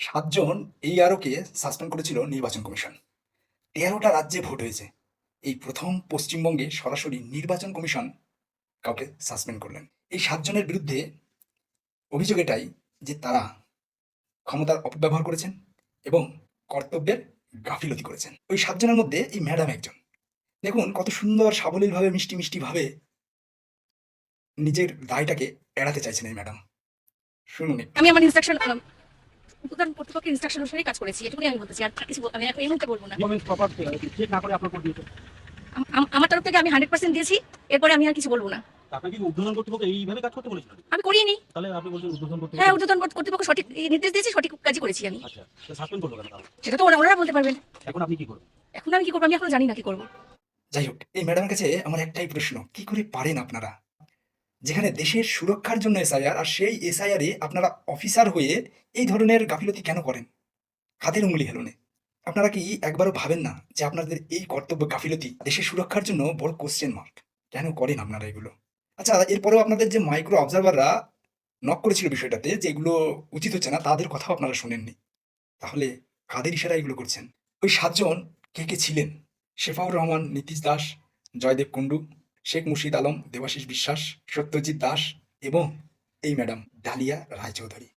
সাতজন ARO-কে সাসপেন্ড করেছিল নির্বাচন কমিশন। ১৩টা রাজ্যে ভোট হয়েছে। এই প্রথম পশ্চিমবঙ্গে সরাসরি নির্বাচন কমিশন কাউকে সাসপেন্ড করলেন। এই ৭ জনের বিরুদ্ধে অভিযোগ এটাই যে তারা ক্ষমতার অপব্যবহার করেছেন এবং কর্তব্যের গাফিলতি করেছেন। ওই ৭ জনের মধ্যে এই ম্যাডাম একজন। দেখুন কত সুন্দর সাবলীলভাবে মিষ্টি ভাবে নিজের দায়টাকে এড়াতে চাইছেন এই ম্যাডাম। শুনুন একটু। আমি আমার ইনস্ট্রাকশন উদ্বোধন কর্তৃপক্ষের ইনস্ট্রাকশন অনুসারেই কাজ করেছি, এটুকুই আমি বলতেছি। আর কিছু আমি এখন এই মুহূর্তে বলবো না। চেক না করে আপনার দিয়েছে। আমার তরফ থেকে আমি 100% দিয়েছি, এরপরে আমি আর কিছু বলবো না। আপনাকে কি উদ্বোধন কর্তৃপক্ষ এইভাবে কাজ করতে বলেছিল? আমি করিনি। তাহলে আপনি বলছেন উদ্বোধন কর্তৃপক্ষ? হ্যাঁ, উদ্বোধন কর্তৃপক্ষ সঠিক নির্দেশ দিয়েছি, সঠিক কাজই করেছি আমি। আচ্ছা, তো সাসপেন্ড করলো কেন তাহলে? সেটা তো ওনারা বলতে পারবেন। এখন আপনি কি করবেন? এখন আমি কি করবো আমি এখনো জানি না কি করবো। যাই হোক, এই ম্যাডামের কাছে আমার একটাই প্রশ্ন, কি করে পারেন আপনারা? যেখানে দেশের সুরক্ষার জন্য এসআইআর, আর সেই এসআইআর এ আপনারা অফিসার হয়ে এই ধরনের গাফিলতি কেন করেন? হাতের উঙ্গলি হেলনে। আপনারা কি একবারও ভাবেন না যে আপনাদের এই কর্তব্য গাফিলতি দেশের সুরক্ষার জন্য বড় কোশ্চেন মার্ক? কেন করেন আপনারা এগুলো? আচ্ছা, এরপরেও আপনাদের যে মাইক্রো অবজারভাররা নক করেছিল বিষয়টাতে যে এগুলো উচিত হচ্ছে না, তাদের কথাও আপনারা শোনেননি। তাহলে কাদের ইশারায় এগুলো করছেন? ওই ৭ জন কে ছিলেন? শেফাউর রহমান, নীতিশ দাস, জয়দেব কুণ্ডু, শেখ মুর্শিদ আলম, দেবাশিস বিশ্বাস, সত্যজিৎ দাস এবং এই ম্যাডাম ডালিয়া রায়চৌধুরী।